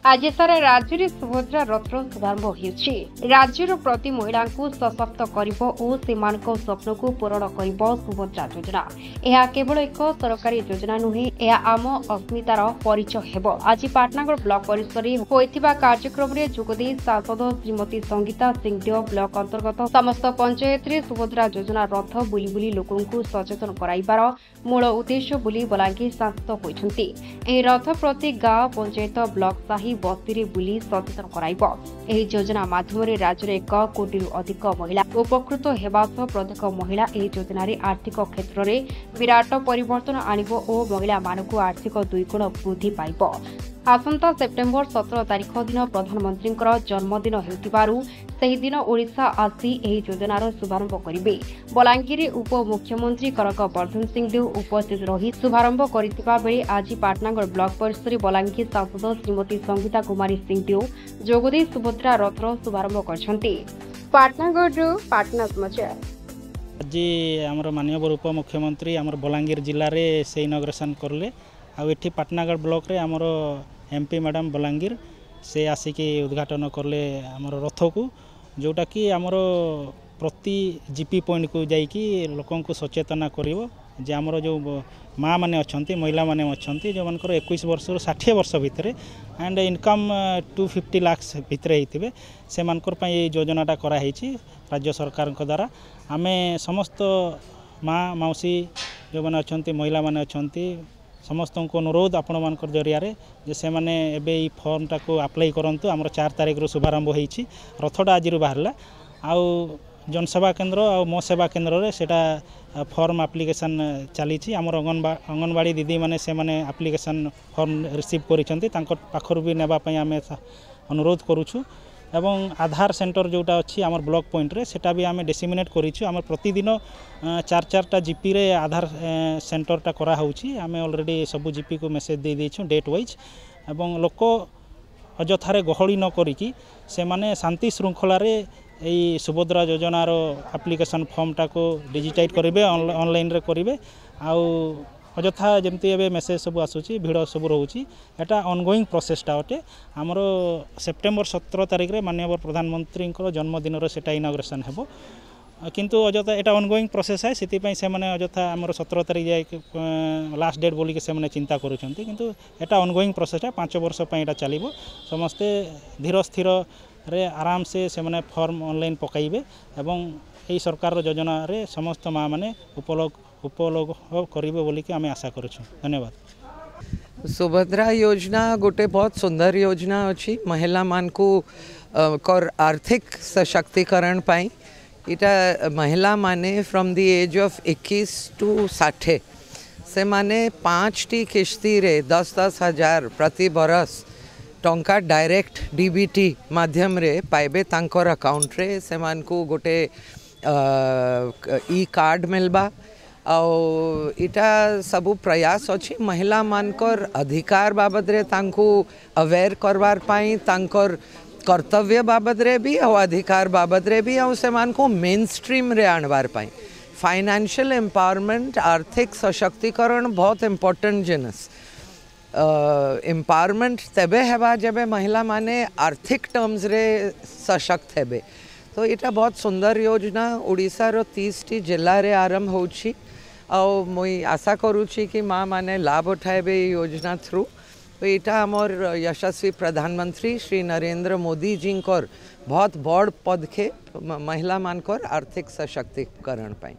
आज सारा राज्य में सुभद्रा रथर शुभारंभ होछि। राज्यर प्रति महिला को सशक्त करिबो और सेमानक स्वप्न को पूरण करिबो सुभद्रा योजना। यह केवल एक सरकारी योजना नुहे, यह आम अस्मितार परिचय हेबो। आज पाटनागढ़ ब्लॉक परिसर में होइथिबा कार्यक्रम रे जोगदे सांसद श्रीमती संगीता सिंहदेव ब्लॉक अंतर्गत समस्त पंचायत रे सुभद्रा योजना रथ बुली बुली लोकों को सचेतन कराइबार मूल उद्देश्य बुली बलांगीर सांसद होइछन्ति। एही रथ प्रति गाँव पंचायत ब्लॉक साही बस्ती बुली सचेतन कराइब। एही योजना माध्यम राज्य में 1 कोटी अधिक महिला उपकृत हेबा सह प्रत्येक महिला एही योजना आर्थिक क्षेत्र में विराट परिवर्तन आनिब और महिला मानक आर्थिक 2 गुण वृद्धि पाइब। आसंता सेप्टेम्बर 17 तारिख दिन प्रधानमंत्री जन्मदिन हेउतिबारु सही दिन ओडिशा आसी एही योजनार शुभारंभ करिबे। बलांगीर उप मुख्यमंत्री कनक वर्धन सिंहदेव उपस्थित रही शुभारंभ करितिबा बेले आज पाटनागढ़ ब्लॉक परिसर बलांगीर सांसद श्रीमती संगीता कुमारी सिंहदेव जोगदे सुभद्रा रथर शुभारंभ करछन्ति। पाटनागढ़ पाटना समाचार। आज आमर माननीय उप मुख्यमंत्री आमर बलांगीर जिले में से इनॉग्रेशन करले। आठी पाटनागढ़ ब्लॉक रे आमर एमपी मैडम बलांगीर से आसिकी उद्घाटन करले आमर रथ को, जोटा कि आमर प्रति जीपी पॉइंट को जाइकी लोकों को सचेतना करिवो जे आमर जो माँ माने अच्छी महिला माने अच्छी जो मानकर 21 वर्ष 60 वर्ष भितर एंड इनकम 250 लाख भितर होते से मानकर योजनाटा कराई राज्य सरकार द्वारा। आमे समस्त माँ मौसी जो मैंने अच्छा महिला माने अच्छी समस्त को अनुरोध आपण मान जरिया जे से माने एबे ई फॉर्मटा को अप्लाई करंतु। आमर 4 तारिख शुभारंभ होईछि। रथटा आज बाहरला आउ जनसेवा केन्द्र और मो सेवा केन्द्र रे सेटा फॉर्म एप्लिकेशन चली। आमर अंगनवाड़ी दीदी माने से माने एप्लिकेशन फॉर्म रिसीव करिसेंती, तांको पाखर भी नेबा पई आमे अनुरोध करूछु। एवं आधार सेंटर जोटा अच्छी आमर ब्लॉक पॉइंट रे सेटा भी आमे डिसिमिनेट करिछु। आमर प्रतिदिन 4-4टा जीपी रे आधार सेंटरटा करा होउछि। आमे ऑलरेडी सब जीपी को मेसेज दे देछु डेट वाइज। एवं लोक अजथारे गहली न करिकी से माने शांति श्रृंखला रे एई सुभद्रा योजनार एप्लिकेशन फॉर्मटा को डिजिटाइज करेंगे, ऑनलाइन रे करेंगे। आउ अजथा जमती एवं मेसेज सब आसूची भिड़ सब रोची। एटा ऑनगोइंग प्रोसेसटा अटे। आमर सेप्टेम्बर 17 तारिख रे माननीय प्रधानमंत्री जन्मदिन सेटा इनॉग्रेशन हेबो, किंतु अजथा एटा ऑनगोइंग प्रोसेस है। से से माने अजथा आमर 17 तारिख जाए लास्ट डेट बोलिक से माने चिंता करूछंती, किंतु एटा ऑनगोइंग प्रोसेस है। 5 वर्ष पई एटा चलिबो। समस्ते धीर स्थिर रे आराम से माने फॉर्म ऑनलाइन पकाइबे एवं एई सरकार योजना रे समस्त माँ माने उपलब्ध करेंगे बोली कि आमे आशा करूँ। धन्यवाद। सुभद्रा योजना गोटे बहुत सुंदर योजना अच्छी महिला मान को कर आर्थिक सशक्तिकरण पाई। इटा महिला माने from the age of 21 to 60 से माने 5टी किस्ती रे 10-10 हजार प्रति बरस टंका डायरेक्ट डीबीटी माध्यम रे पाइबे तांकर अकाउंट रे। से मान को गोटे ई कार्ड मिलबा। और इटा सबू प्रयास अच्छी महिला मानकर अधिकार बाबद रे तांको अवेयर करवार पाई, तांकर कर्तव्य बाबद रे भी और अधिकार बाबद रे भी, और से मान को मेन स्ट्रीम रे आणवार पाई। फाइनेंशियल एम्पावरमेंट आर्थिक सशक्तिकरण बहुत इम्पोर्टेंट जिनस। एम्पावरमेंट तेबे हेबा जबे महिला माने आर्थिक टर्म्स रे सशक्त हेबे। तो इटा बहुत सुंदर योजना ओडिशा रो 30टी जिला रे आरंभ होछि। और मुई आशा करूची कि माँ माने लाभ उठाएबे योजना थ्रू। तो इटा आमर यशस्वी प्रधानमंत्री श्री नरेंद्र मोदी जी बहुत बड़ पदक्षेप महिला मानकर आर्थिक सशक्तिकरण पाई।